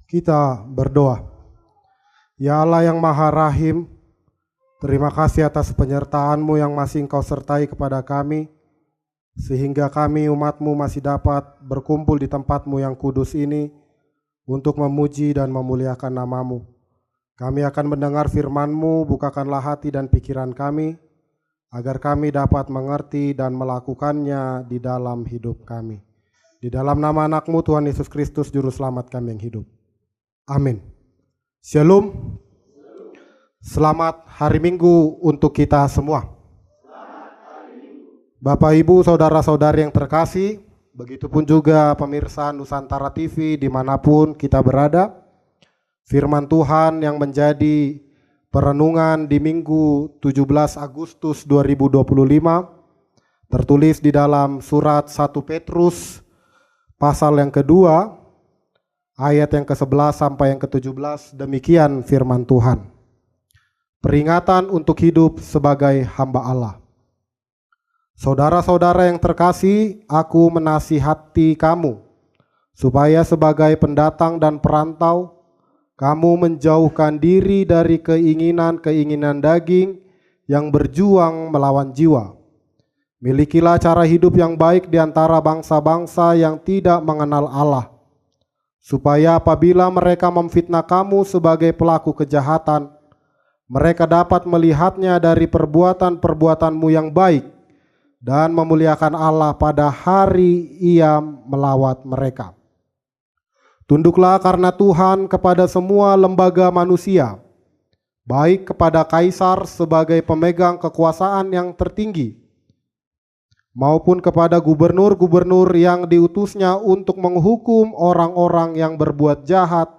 Kita berdoa. Ya Allah yang Maha Rahim, terima kasih atas penyertaan-Mu yang masih Engkau sertai kepada kami, sehingga kami umat-Mu masih dapat berkumpul di tempat-Mu yang kudus ini untuk memuji dan memuliakan nama-Mu. Kami akan mendengar firman-Mu, bukakanlah hati dan pikiran kami, agar kami dapat mengerti dan melakukannya di dalam hidup kami. Di dalam nama anak-Mu Tuhan Yesus Kristus, Juru Selamat kami yang hidup. Amin. Shalom. Selamat hari Minggu untuk kita semua. Bapak, Ibu, saudara-saudari yang terkasih, begitupun juga pemirsa Nusantara TV dimanapun kita berada. Firman Tuhan yang menjadi perenungan di Minggu 17 Agustus 2025 tertulis di dalam surat 1 Petrus pasal yang kedua, ayat yang ke-11 sampai yang ke-17, demikian firman Tuhan. Peringatan untuk hidup sebagai hamba Allah. Saudara-saudara yang terkasih, aku menasihati kamu, supaya sebagai pendatang dan perantau, kamu menjauhkan diri dari keinginan-keinginan daging yang berjuang melawan jiwa. Milikilah cara hidup yang baik di antara bangsa-bangsa yang tidak mengenal Allah, supaya apabila mereka memfitnah kamu sebagai pelaku kejahatan, mereka dapat melihatnya dari perbuatan-perbuatanmu yang baik dan memuliakan Allah pada hari Ia melawat mereka. Tunduklah karena Tuhan kepada semua lembaga manusia, baik kepada kaisar sebagai pemegang kekuasaan yang tertinggi, maupun kepada gubernur-gubernur yang diutusnya untuk menghukum orang-orang yang berbuat jahat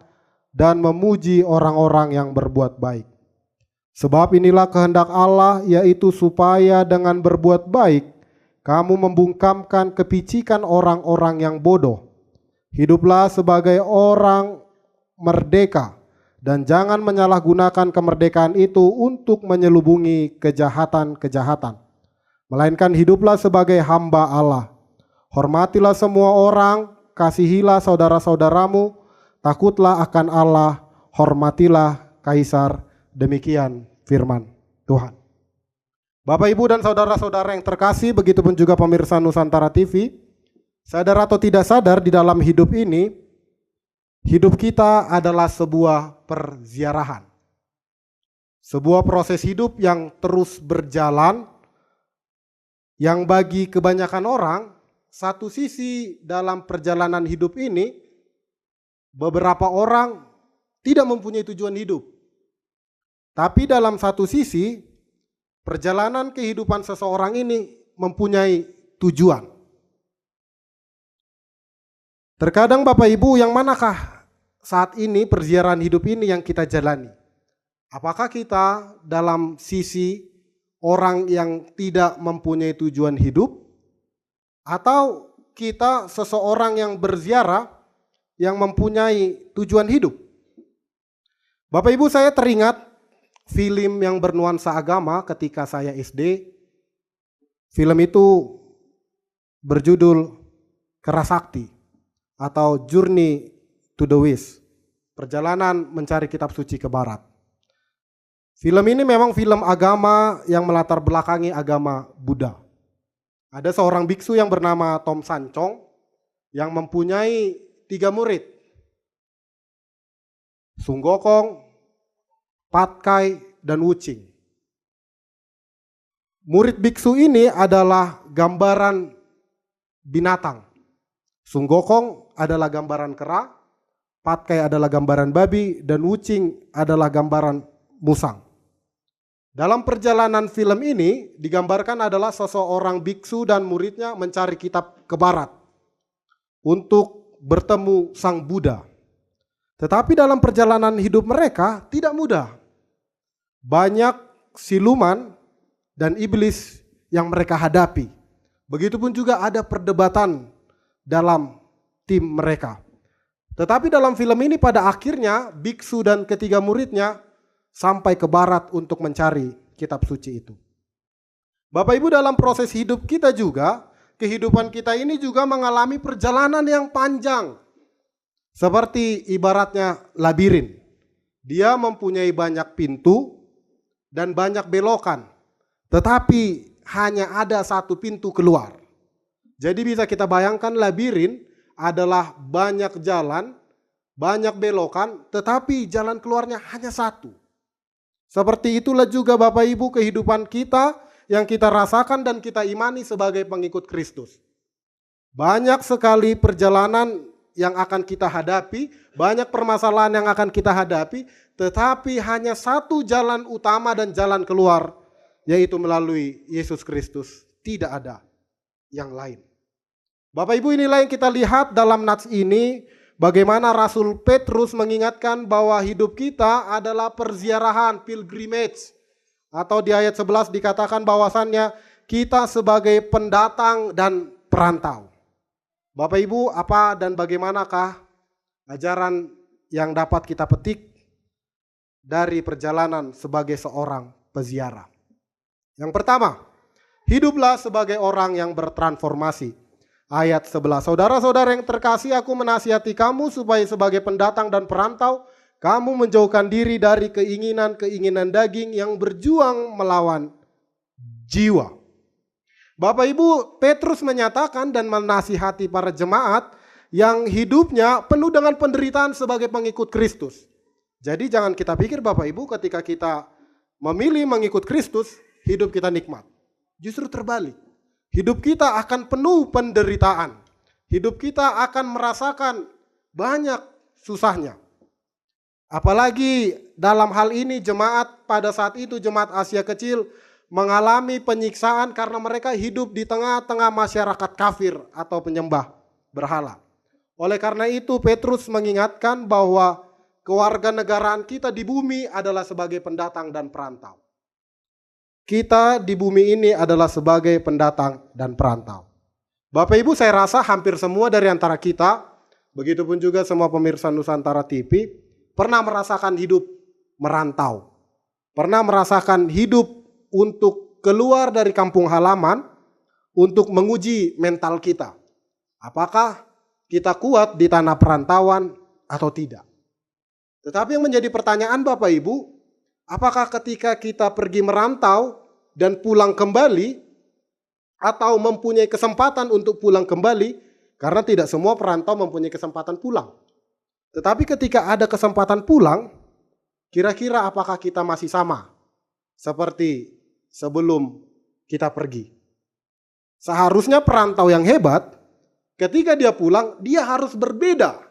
dan memuji orang-orang yang berbuat baik. Sebab inilah kehendak Allah, yaitu supaya dengan berbuat baik kamu membungkamkan kepicikan orang-orang yang bodoh. Hiduplah sebagai orang merdeka dan jangan menyalahgunakan kemerdekaan itu untuk menyelubungi kejahatan-kejahatan, melainkan hiduplah sebagai hamba Allah. Hormatilah semua orang, kasihilah saudara-saudaramu, takutlah akan Allah, hormatilah kaisar. Demikian firman Tuhan. Bapak, Ibu, dan saudara-saudara yang terkasih, begitupun juga pemirsa Nusantara TV, sadar atau tidak sadar di dalam hidup ini, hidup kita adalah sebuah perziarahan. Sebuah proses hidup yang terus berjalan, yang bagi kebanyakan orang, satu sisi dalam perjalanan hidup ini, beberapa orang tidak mempunyai tujuan hidup. Tapi dalam satu sisi, perjalanan kehidupan seseorang ini mempunyai tujuan. Terkadang Bapak Ibu, yang manakah saat ini perziarahan hidup ini yang kita jalani? Apakah kita dalam sisi orang yang tidak mempunyai tujuan hidup, atau kita seseorang yang berziarah yang mempunyai tujuan hidup? Bapak Ibu, saya teringat film yang bernuansa agama ketika saya SD. Film itu berjudul Kerasakti atau Journey to the West, perjalanan mencari kitab suci ke barat. Film ini memang film agama yang melatar belakangi agama Buddha. Ada seorang biksu yang bernama Tom Sancong yang mempunyai 3 murid. Sung Gokong, Pat Kai, dan Wu Ching. Murid biksu ini adalah gambaran binatang. Sung Gokong adalah gambaran kera, Pat Kai adalah gambaran babi, dan Wu Ching adalah gambaran musang. Dalam perjalanan film ini digambarkan adalah seseorang biksu dan muridnya mencari kitab ke barat untuk bertemu Sang Buddha. Tetapi dalam perjalanan hidup mereka tidak mudah. Banyak siluman dan iblis yang mereka hadapi. Begitupun juga ada perdebatan dalam tim mereka. Tetapi dalam film ini pada akhirnya biksu dan ketiga muridnya sampai ke barat untuk mencari kitab suci itu. Bapak Ibu, dalam proses hidup kita juga, kehidupan kita ini juga mengalami perjalanan yang panjang. Seperti ibaratnya labirin. Dia mempunyai banyak pintu dan banyak belokan. Tetapi hanya ada satu pintu keluar. Jadi bisa kita bayangkan labirin adalah banyak jalan, banyak belokan, tetapi jalan keluarnya hanya satu. Seperti itulah juga Bapak Ibu kehidupan kita yang kita rasakan dan kita imani sebagai pengikut Kristus. Banyak sekali perjalanan yang akan kita hadapi, banyak permasalahan yang akan kita hadapi, tetapi hanya satu jalan utama dan jalan keluar, yaitu melalui Yesus Kristus. Tidak ada yang lain. Bapak Ibu, inilah yang kita lihat dalam nats ini, bagaimana Rasul Petrus mengingatkan bahwa hidup kita adalah perziarahan, pilgrimage. Atau di ayat 11 dikatakan bahwasannya kita sebagai pendatang dan perantau. Bapak Ibu, apa dan bagaimanakah ajaran yang dapat kita petik dari perjalanan sebagai seorang peziarah? Yang pertama, hiduplah sebagai orang yang bertransformasi. Ayat 11, saudara-saudara yang terkasih, aku menasihati kamu supaya sebagai pendatang dan perantau, kamu menjauhkan diri dari keinginan-keinginan daging yang berjuang melawan jiwa. Bapak Ibu, Petrus menyatakan dan menasihati para jemaat yang hidupnya penuh dengan penderitaan sebagai pengikut Kristus. Jadi jangan kita pikir Bapak Ibu ketika kita memilih mengikut Kristus, hidup kita nikmat. Justru terbalik. Hidup kita akan penuh penderitaan. Hidup kita akan merasakan banyak susahnya. Apalagi dalam hal ini jemaat pada saat itu, jemaat Asia Kecil mengalami penyiksaan karena mereka hidup di tengah-tengah masyarakat kafir atau penyembah berhala. Oleh karena itu Petrus mengingatkan bahwa kewarganegaraan kita di bumi adalah sebagai pendatang dan perantau. Kita di bumi ini adalah sebagai pendatang dan perantau. Bapak Ibu, saya rasa hampir semua dari antara kita, begitupun juga semua pemirsa Nusantara TV, pernah merasakan hidup merantau. Pernah merasakan hidup untuk keluar dari kampung halaman, untuk menguji mental kita. Apakah kita kuat di tanah perantauan atau tidak? Tetapi yang menjadi pertanyaan Bapak Ibu, apakah ketika kita pergi merantau dan pulang kembali, atau mempunyai kesempatan untuk pulang kembali, karena tidak semua perantau mempunyai kesempatan pulang. Tetapi ketika ada kesempatan pulang, kira-kira apakah kita masih sama seperti sebelum kita pergi? Seharusnya perantau yang hebat, ketika dia pulang, dia harus berbeda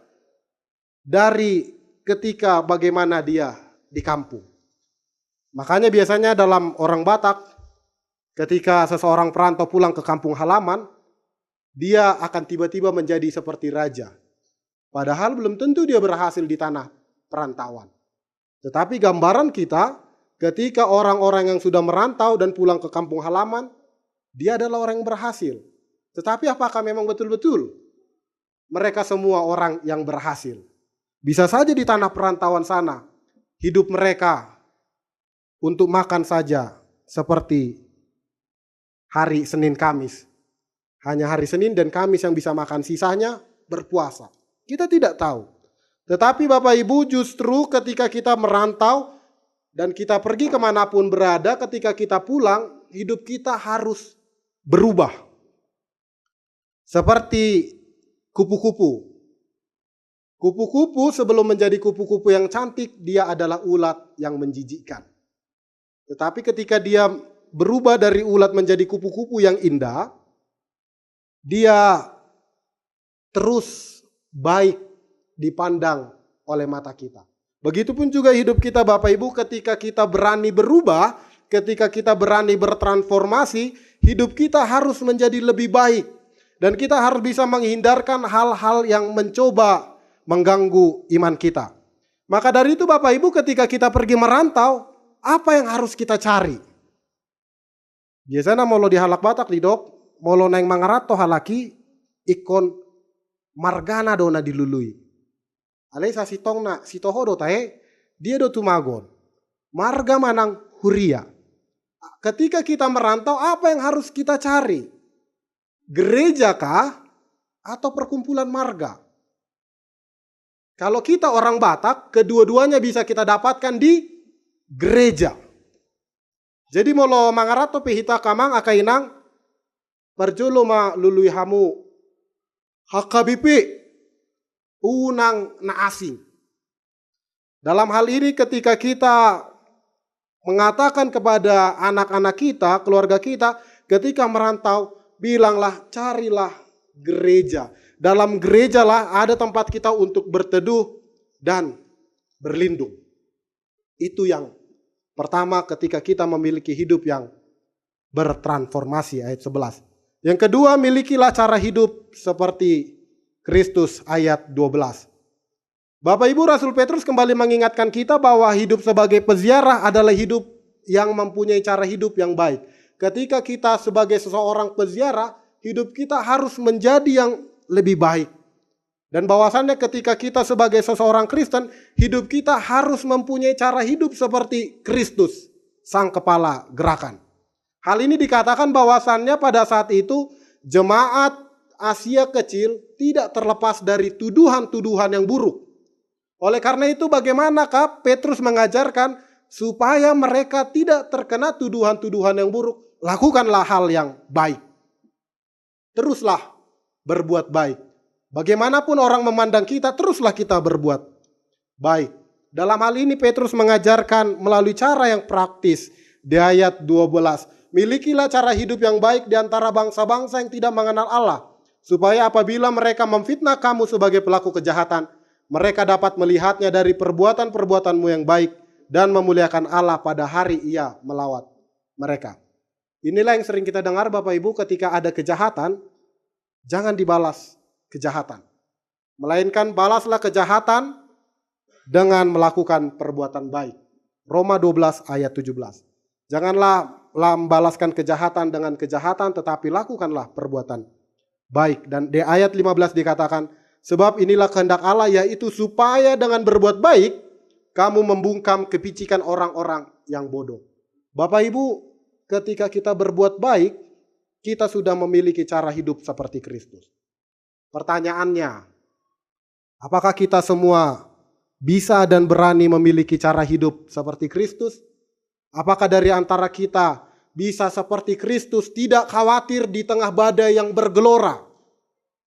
dari ketika bagaimana dia di kampung. Makanya biasanya dalam orang Batak, ketika seseorang perantau pulang ke kampung halaman, dia akan tiba-tiba menjadi seperti raja. Padahal belum tentu dia berhasil di tanah perantauan. Tetapi gambaran kita, ketika orang-orang yang sudah merantau dan pulang ke kampung halaman, dia adalah orang yang berhasil. Tetapi apakah memang betul-betul mereka semua orang yang berhasil? Bisa saja di tanah perantauan sana, hidup mereka untuk makan saja seperti hari Senin Kamis. Hanya hari Senin dan Kamis yang bisa makan, sisanya berpuasa. Kita tidak tahu. Tetapi Bapak Ibu, justru ketika kita merantau dan kita pergi kemanapun berada, ketika kita pulang, hidup kita harus berubah. Seperti kupu-kupu. Kupu-kupu sebelum menjadi kupu-kupu yang cantik, dia adalah ulat yang menjijikkan. Tetapi ketika dia berubah dari ulat menjadi kupu-kupu yang indah, dia terus baik dipandang oleh mata kita. Begitupun juga hidup kita Bapak Ibu, ketika kita berani berubah, ketika kita berani bertransformasi, hidup kita harus menjadi lebih baik. Dan kita harus bisa menghindarkan hal-hal yang mencoba mengganggu iman kita. Maka dari itu Bapak Ibu, ketika kita pergi merantau, apa yang harus kita cari? Biasanya mau lo di halak Batak di dok, mau lo naing mangarato halaki, ikon margana dona dilului. Alai sa sitong na sitoho do tae, dia do tumagon. Marga manang huria. Ketika kita merantau, apa yang harus kita cari? Gereja kah atau perkumpulan marga? Kalau kita orang Batak, kedua-duanya bisa kita dapatkan di gereja. Jadi molo mangarato pihita kamang akainang perjulo ma lului hamu hakabipi unang na asing. Dalam hal ini ketika kita mengatakan kepada anak-anak kita, keluarga kita, ketika merantau, bilanglah carilah gereja. Dalam gereja lah ada tempat kita untuk berteduh dan berlindung. Itu yang pertama ketika kita memiliki hidup yang bertransformasi, ayat 11. Yang kedua, milikilah cara hidup seperti Kristus, ayat 12. Bapak Ibu, Rasul Petrus kembali mengingatkan kita bahwa hidup sebagai peziarah adalah hidup yang mempunyai cara hidup yang baik. Ketika kita sebagai seseorang peziarah, hidup kita harus menjadi yang lebih baik. Dan bahwasannya ketika kita sebagai seseorang Kristen, hidup kita harus mempunyai cara hidup seperti Kristus, sang kepala gerakan. Hal ini dikatakan bahwasannya pada saat itu jemaat Asia kecil tidak terlepas dari tuduhan-tuduhan yang buruk. Oleh karena itu bagaimanakah Petrus mengajarkan supaya mereka tidak terkena tuduhan-tuduhan yang buruk? Lakukanlah hal yang baik. Teruslah berbuat baik. Bagaimanapun orang memandang kita, teruslah kita berbuat baik. Dalam hal ini Petrus mengajarkan melalui cara yang praktis di ayat 12. Milikilah cara hidup yang baik di antara bangsa-bangsa yang tidak mengenal Allah, supaya apabila mereka memfitnah kamu sebagai pelaku kejahatan, mereka dapat melihatnya dari perbuatan-perbuatanmu yang baik dan memuliakan Allah pada hari Ia melawat mereka. Inilah yang sering kita dengar Bapak Ibu, ketika ada kejahatan, jangan dibalas kejahatan. Melainkan balaslah kejahatan dengan melakukan perbuatan baik. Roma 12 ayat 17. Janganlah membalaskan kejahatan dengan kejahatan, tetapi lakukanlah perbuatan baik. Dan di ayat 15 dikatakan, sebab inilah kehendak Allah, yaitu supaya dengan berbuat baik, kamu membungkam kepicikan orang-orang yang bodoh. Bapak Ibu, ketika kita berbuat baik, kita sudah memiliki cara hidup seperti Kristus. Pertanyaannya, apakah kita semua bisa dan berani memiliki cara hidup seperti Kristus? Apakah dari antara kita bisa seperti Kristus, tidak khawatir di tengah badai yang bergelora?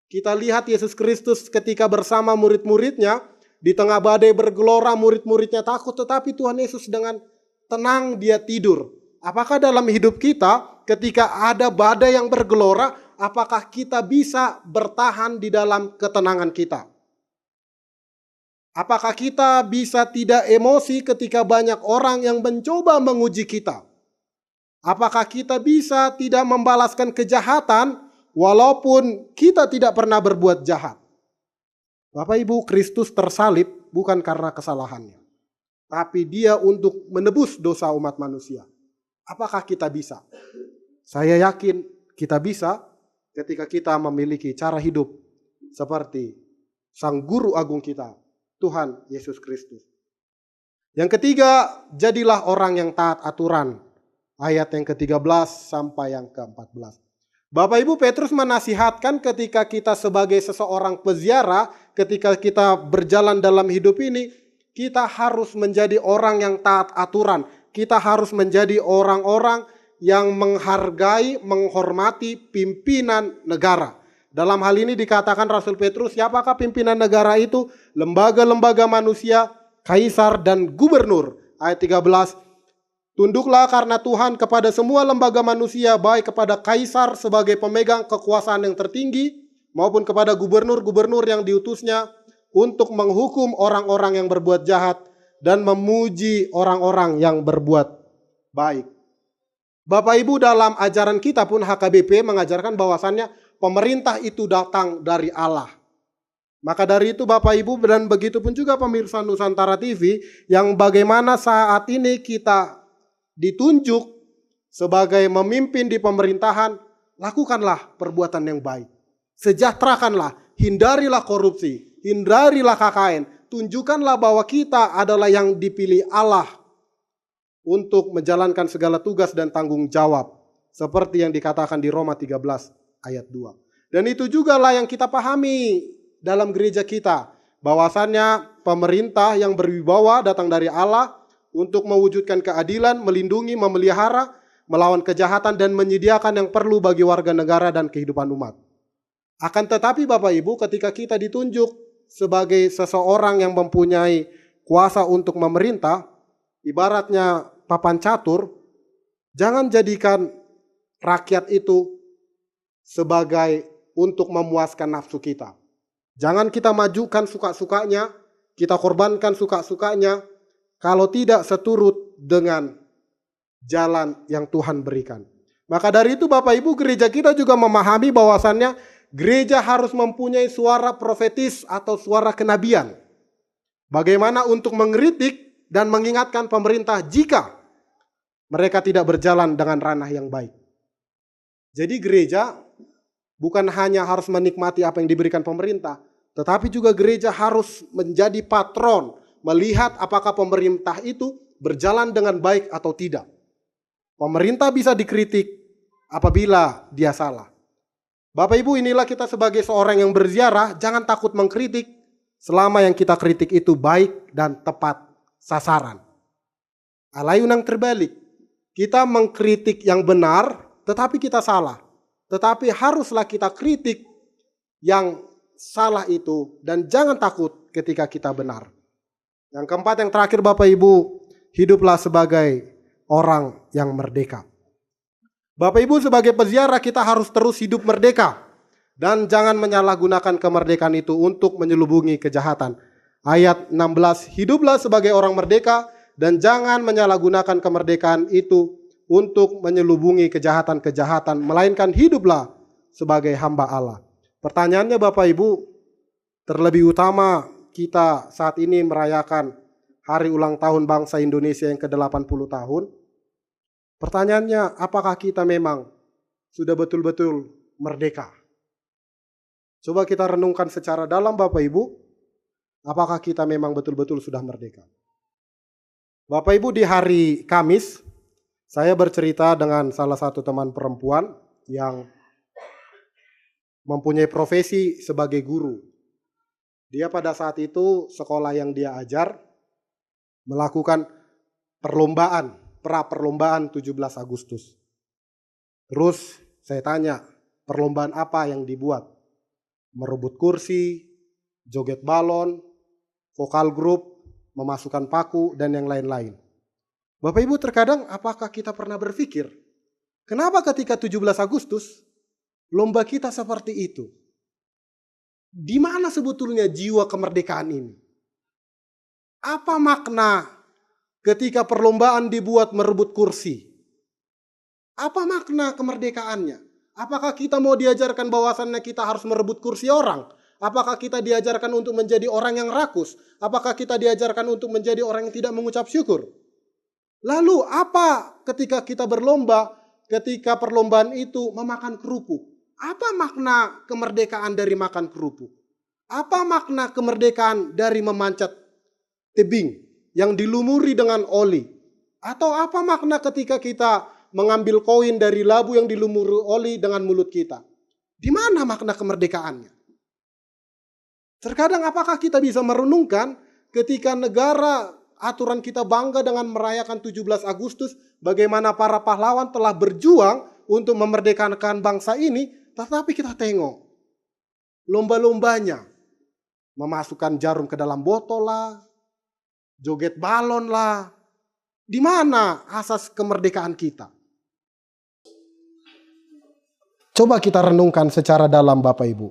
Kita lihat Yesus Kristus ketika bersama murid-muridnya, di tengah badai bergelora, murid-muridnya takut, tetapi Tuhan Yesus dengan tenang dia tidur. Apakah dalam hidup kita ketika ada badai yang bergelora, apakah kita bisa bertahan di dalam ketenangan kita? Apakah kita bisa tidak emosi ketika banyak orang yang mencoba menguji kita? Apakah kita bisa tidak membalaskan kejahatan walaupun kita tidak pernah berbuat jahat? Bapak Ibu, Kristus tersalib bukan karena kesalahannya, tapi dia untuk menebus dosa umat manusia. Apakah kita bisa? Saya yakin kita bisa ketika kita memiliki cara hidup seperti Sang Guru Agung kita, Tuhan Yesus Kristus. Yang ketiga, jadilah orang yang taat aturan. Ayat yang ke-13 sampai yang ke-14. Bapak Ibu, Petrus menasihatkan ketika kita sebagai seseorang peziarah, ketika kita berjalan dalam hidup ini, kita harus menjadi orang yang taat aturan. Kita harus menjadi orang-orang yang menghargai, menghormati pimpinan negara. Dalam hal ini dikatakan Rasul Petrus, siapakah pimpinan negara itu? Lembaga-lembaga manusia, kaisar dan gubernur. Ayat 13, tunduklah karena Tuhan kepada semua lembaga manusia, baik kepada kaisar sebagai pemegang kekuasaan yang tertinggi, maupun kepada gubernur-gubernur yang diutusnya untuk menghukum orang-orang yang berbuat jahat dan memuji orang-orang yang berbuat baik. Bapak Ibu, dalam ajaran kita pun HKBP mengajarkan bahwasannya pemerintah itu datang dari Allah. Maka dari itu Bapak Ibu, dan begitu pun juga pemirsa Nusantara TV, yang bagaimana saat ini kita ditunjuk sebagai memimpin di pemerintahan, lakukanlah perbuatan yang baik. Sejahterakanlah, hindarilah korupsi, hindarilah KKN. Tunjukkanlah bahwa kita adalah yang dipilih Allah untuk menjalankan segala tugas dan tanggung jawab. Seperti yang dikatakan di Roma 13 ayat 2. Dan itu juga lah yang kita pahami dalam gereja kita. bahwasannya pemerintah yang berwibawa datang dari Allah untuk mewujudkan keadilan, melindungi, memelihara, melawan kejahatan, dan menyediakan yang perlu bagi warga negara dan kehidupan umat. Akan tetapi Bapak Ibu, ketika kita ditunjuk sebagai seseorang yang mempunyai kuasa untuk memerintah, ibaratnya papan catur, jangan jadikan rakyat itu sebagai untuk memuaskan nafsu kita. Jangan kita majukan suka-sukanya, kita korbankan suka-sukanya, kalau tidak seturut dengan jalan yang Tuhan berikan. Maka dari itu Bapak Ibu, gereja kita juga memahami bahwasannya gereja harus mempunyai suara profetis atau suara kenabian. Bagaimana untuk mengkritik dan mengingatkan pemerintah jika mereka tidak berjalan dengan ranah yang baik. Jadi gereja bukan hanya harus menikmati apa yang diberikan pemerintah, tetapi juga gereja harus menjadi patron, melihat apakah pemerintah itu berjalan dengan baik atau tidak. Pemerintah bisa dikritik apabila dia salah. Bapak Ibu, inilah kita sebagai seorang yang berziarah, jangan takut mengkritik selama yang kita kritik itu baik dan tepat sasaran. Alayunang terbalik, kita mengkritik yang benar tetapi kita salah. Tetapi haruslah kita kritik yang salah itu dan jangan takut ketika kita benar. Yang keempat, yang terakhir Bapak Ibu, hiduplah sebagai orang yang merdeka. Bapak Ibu, sebagai peziarah kita harus terus hidup merdeka dan jangan menyalahgunakan kemerdekaan itu untuk menyelubungi kejahatan. Ayat 16, hiduplah sebagai orang merdeka dan jangan menyalahgunakan kemerdekaan itu untuk menyelubungi kejahatan-kejahatan, melainkan hiduplah sebagai hamba Allah. Pertanyaannya Bapak Ibu, terlebih utama kita saat ini merayakan hari ulang tahun bangsa Indonesia yang ke-80 tahun. Pertanyaannya, apakah kita memang sudah betul-betul merdeka? Coba kita renungkan secara dalam Bapak Ibu, apakah kita memang betul-betul sudah merdeka? Bapak Ibu, di hari Kamis, saya bercerita dengan salah satu teman perempuan yang mempunyai profesi sebagai guru. Dia pada saat itu sekolah yang dia ajar melakukan pra-perlombaan 17 Agustus. Terus saya tanya, perlombaan apa yang dibuat? Merebut kursi, joget balon, vokal grup, memasukkan paku, dan yang lain-lain. Bapak Ibu, terkadang apakah kita pernah berpikir, kenapa ketika 17 Agustus lomba kita seperti itu? Di mana sebetulnya jiwa kemerdekaan ini? Apa makna ketika perlombaan dibuat merebut kursi? Apa makna kemerdekaannya? Apakah kita mau diajarkan bahwasannya kita harus merebut kursi orang? Apakah kita diajarkan untuk menjadi orang yang rakus? Apakah kita diajarkan untuk menjadi orang yang tidak mengucap syukur? Lalu apa ketika kita berlomba, ketika perlombaan itu memakan kerupuk? Apa makna kemerdekaan dari makan kerupuk? Apa makna kemerdekaan dari memanjat tebing yang dilumuri dengan oli? Atau apa makna ketika kita mengambil koin dari labu yang dilumuri oli dengan mulut kita? Di mana makna kemerdekaannya? Terkadang apakah kita bisa merenungkan ketika negara, aturan kita bangga dengan merayakan 17 Agustus, bagaimana para pahlawan telah berjuang untuk memerdekakan bangsa ini, tetapi kita tengok lomba-lombanya, memasukkan jarum ke dalam botol lah, joget balon lah. Di mana asas kemerdekaan kita? Coba kita renungkan secara dalam Bapak Ibu.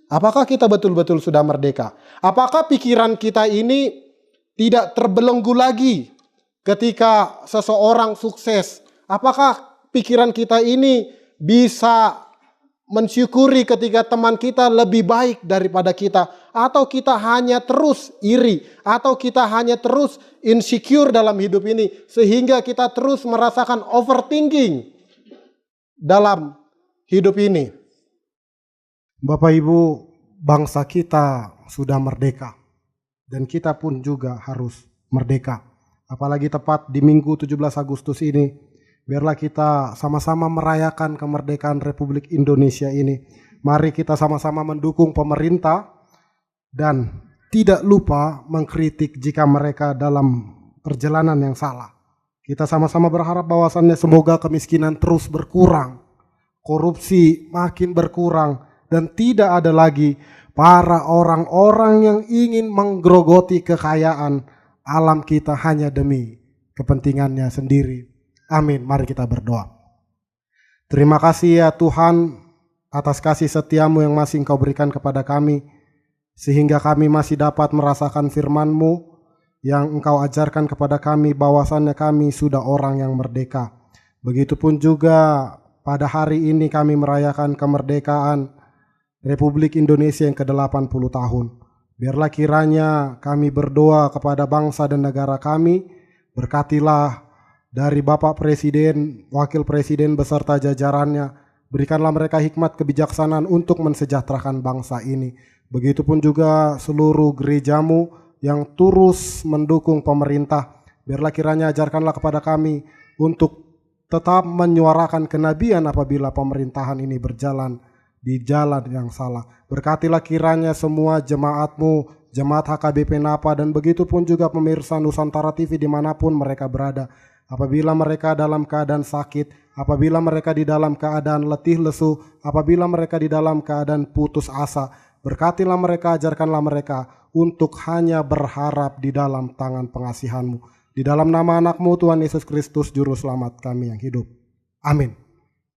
Apakah kita betul-betul sudah merdeka? Apakah pikiran kita ini tidak terbelenggu lagi ketika seseorang sukses? Apakah pikiran kita ini bisa mensyukuri ketika teman kita lebih baik daripada kita? Atau kita hanya terus iri? Atau kita hanya terus insecure dalam hidup ini? Sehingga kita terus merasakan overthinking dalam hidup ini. Bapak Ibu, bangsa kita sudah merdeka. Dan kita pun juga harus merdeka. Apalagi tepat di Minggu 17 Agustus ini. Biarlah kita sama-sama merayakan kemerdekaan Republik Indonesia ini. Mari kita sama-sama mendukung pemerintah dan tidak lupa mengkritik jika mereka dalam perjalanan yang salah. Kita sama-sama berharap bahwasannya semoga kemiskinan terus berkurang, korupsi makin berkurang, dan tidak ada lagi para orang-orang yang ingin menggerogoti kekayaan alam kita hanya demi kepentingannya sendiri. Amin. Mari kita berdoa. Terima kasih ya Tuhan atas kasih setiamu yang masih Engkau berikan kepada kami, sehingga kami masih dapat merasakan firman-Mu yang Engkau ajarkan kepada kami bahwasannya kami sudah orang yang merdeka. Begitupun juga pada hari ini kami merayakan kemerdekaan Republik Indonesia yang ke-80 tahun. Biarlah kiranya kami berdoa kepada bangsa dan negara kami, berkatilah dari Bapak Presiden, Wakil Presiden beserta jajarannya, berikanlah mereka hikmat kebijaksanaan untuk mensejahterakan bangsa ini. Begitupun juga seluruh gerejamu yang terus mendukung pemerintah, biarlah kiranya ajarkanlah kepada kami untuk tetap menyuarakan kenabian apabila pemerintahan ini berjalan di jalan yang salah. Berkatilah kiranya semua jemaat-Mu, jemaat HKBP Napa, dan begitupun juga pemirsa Nusantara TV dimanapun mereka berada. Apabila mereka dalam keadaan sakit, apabila mereka di dalam keadaan letih lesu, apabila mereka di dalam keadaan putus asa, berkatilah mereka, ajarkanlah mereka untuk hanya berharap di dalam tangan pengasihan-Mu. Di dalam nama anak-Mu Tuhan Yesus Kristus Juru Selamat kami yang hidup. Amin.